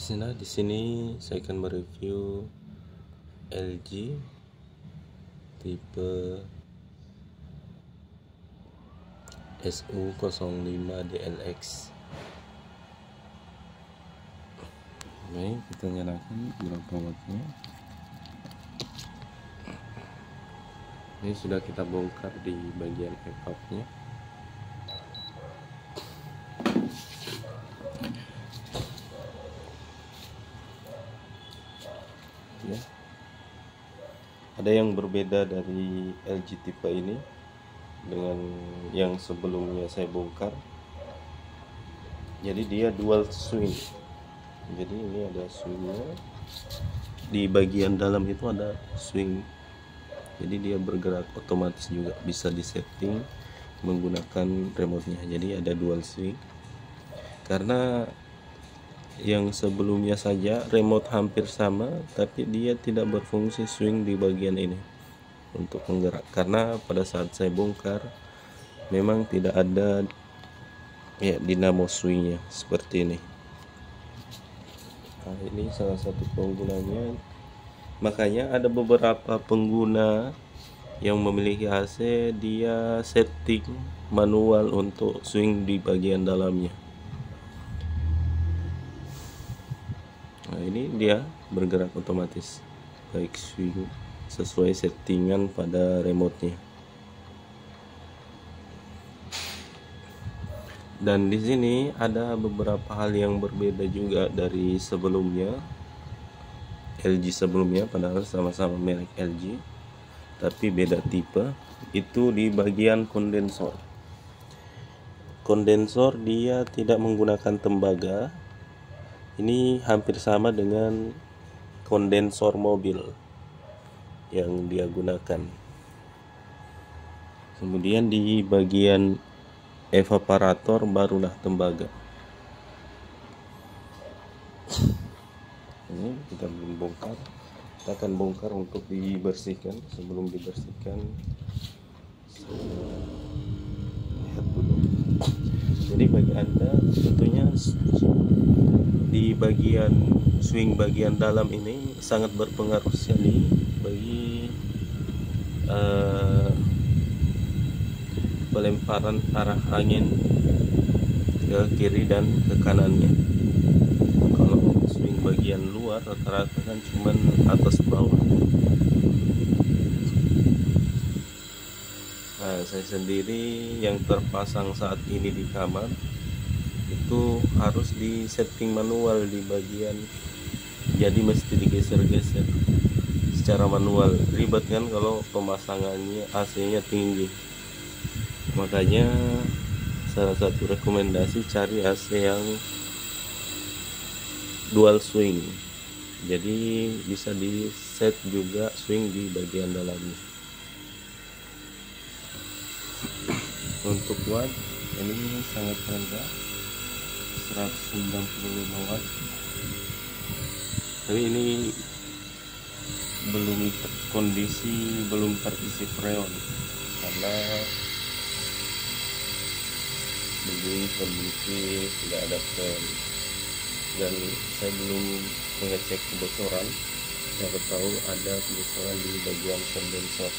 Di sini saya akan mereview LG tipe SU05DLX. Baik, kita nyalakan berapa wattnya. Ini sudah kita bongkar di bagian evapnya. Ya. Ada yang berbeda dari LG tipe ini dengan yang sebelumnya saya bongkar. Jadi dia dual swing. Jadi ini ada swingnya. Di bagian dalam itu ada swing. Jadi dia bergerak otomatis juga, bisa disetting menggunakan remote-nya. Jadi ada dual swing. Karena yang sebelumnya saja remote hampir sama, tapi dia tidak berfungsi swing di bagian ini untuk menggerak, karena pada saat saya bongkar memang tidak ada dinamo swingnya seperti ini. Nah, ini salah satu penggunanya. Makanya ada beberapa pengguna yang memiliki AC, dia setting manual untuk swing di bagian dalamnya. Nah, ini dia bergerak otomatis, baik swing sesuai settingan pada remote-nya. Dan di sini ada beberapa hal yang berbeda juga dari sebelumnya, LG sebelumnya, padahal sama-sama merek LG tapi beda tipe. Itu di bagian kondensor. Kondensor dia tidak menggunakan tembaga. Ini hampir sama dengan kondensor mobil yang dia gunakan. Kemudian di bagian evaporator barulah tembaga. Ini kita belum bongkar. Kita akan bongkar untuk dibersihkan. Sebelum dibersihkan, lihat dulu. Jadi bagi Anda tentunya di bagian swing bagian dalam ini sangat berpengaruh sekali bagi pelemparan arah angin ke kiri dan ke kanannya. Kalau swing bagian luar rata-rata kan cuman atas bawah. Nah, saya sendiri yang terpasang saat ini di kamar itu harus di setting manual di bagian, jadi mesti digeser-geser secara manual. Ribet kan kalau pemasangannya AC-nya tinggi. Makanya salah satu rekomendasi cari AC yang dual swing, jadi bisa di set juga swing di bagian dalamnya. Untuk watt ini sangat rendah, 195 watt. Tapi ini kondisi belum terisi freon, karena begini kondisi tidak ada freon, dan saya belum mengecek kebocoran. Siapa tahu ada kebocoran di bagian kondensor.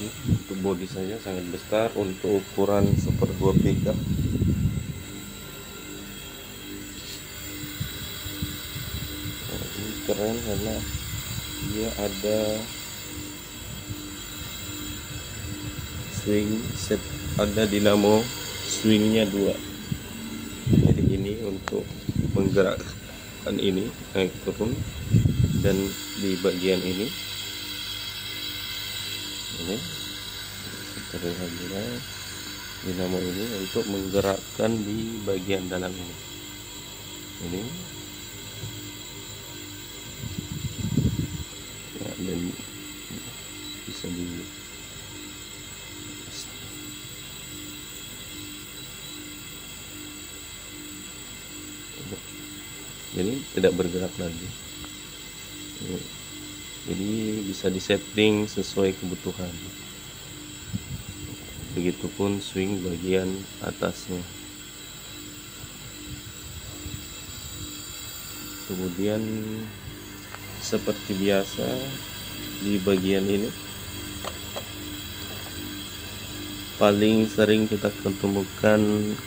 Untuk bodi saya sangat besar untuk ukuran Super 2 pickup. Ini keren karena dia ada swing set, ada dinamo swingnya 2. Jadi ini untuk menggerakkan ini naik turun, dan di bagian ini terlihat juga dinamo ini untuk menggerakkan di bagian dalam ini. Ya, dan bisa di jadi tidak bergerak lagi. Jadi bisa disetting sesuai kebutuhan. begitupun swing bagian atasnya. Kemudian seperti biasa di bagian ini paling sering kita ketemukan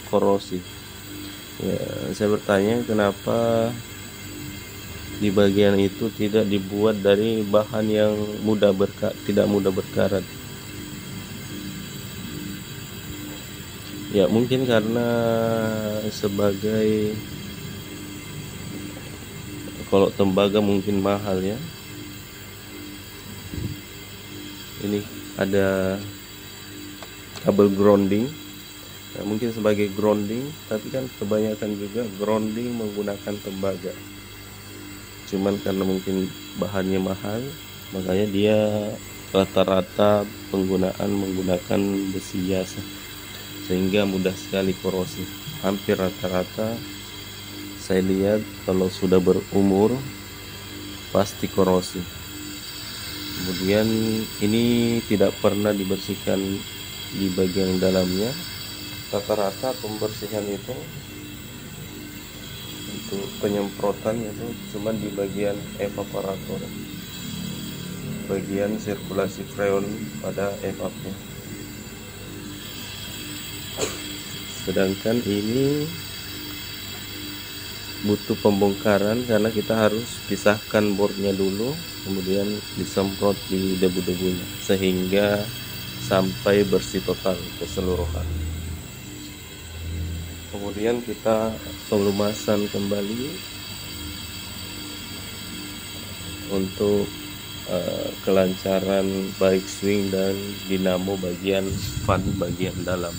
korosi. Ya, saya bertanya kenapa di bagian itu tidak dibuat dari bahan yang tidak mudah berkarat. Ya, mungkin karena sebagai, kalau tembaga mungkin mahal ya. Ini ada kabel grounding. Nah, mungkin sebagai grounding, tapi kan kebanyakan juga grounding menggunakan tembaga. Cuman karena mungkin bahannya mahal, makanya dia rata-rata menggunakan besi biasa, sehingga mudah sekali korosi. Hampir rata-rata saya lihat kalau sudah berumur pasti korosi. Kemudian ini tidak pernah dibersihkan di bagian dalamnya. Rata-rata pembersihan itu untuk penyemprotan itu cuma di bagian evaporator, bagian sirkulasi freon pada evapnya. Sedangkan ini butuh pembongkaran karena kita harus pisahkan boardnya dulu, kemudian disemprot di debu-debunya sehingga sampai bersih total keseluruhan. Kemudian kita pelumasan kembali untuk kelancaran baik swing dan dinamo bagian fan bagian dalam.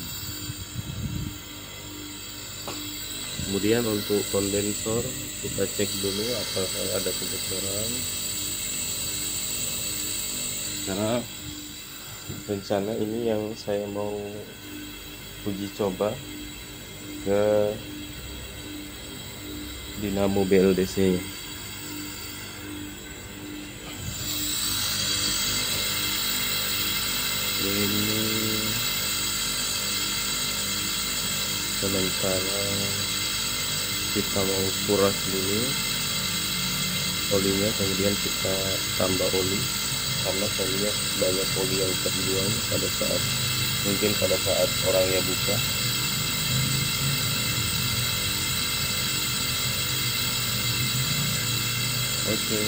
Kemudian untuk kondensor kita cek dulu apakah ada kebocoran, karena rencana ini yang saya mau uji coba ke dinamo BLDC. Ini sementara kita mau kuras dulu olinya, kemudian kita tambah oli karena saya lihat banyak oli yang terbuang pada saat orangnya buka. Oke.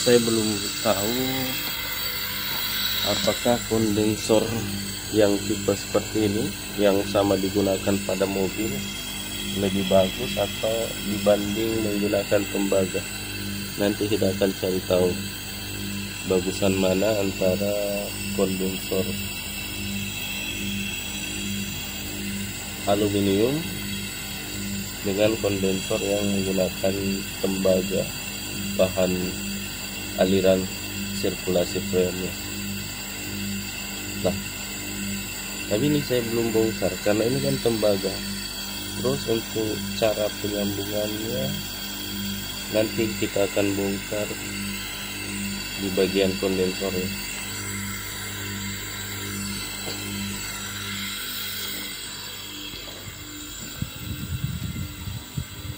Saya belum tahu apakah kondensor yang tipe seperti ini yang sama digunakan pada mobil lebih bagus atau dibanding menggunakan tembaga. Nanti kita akan cari tahu bagusan mana antara kondensor aluminium dengan kondensor yang menggunakan tembaga bahan aliran sirkulasi freonnya. Nah, tapi ini saya belum bongkar karena ini kan tembaga. Terus untuk cara penyambungannya nanti kita akan bongkar di bagian kondensornya.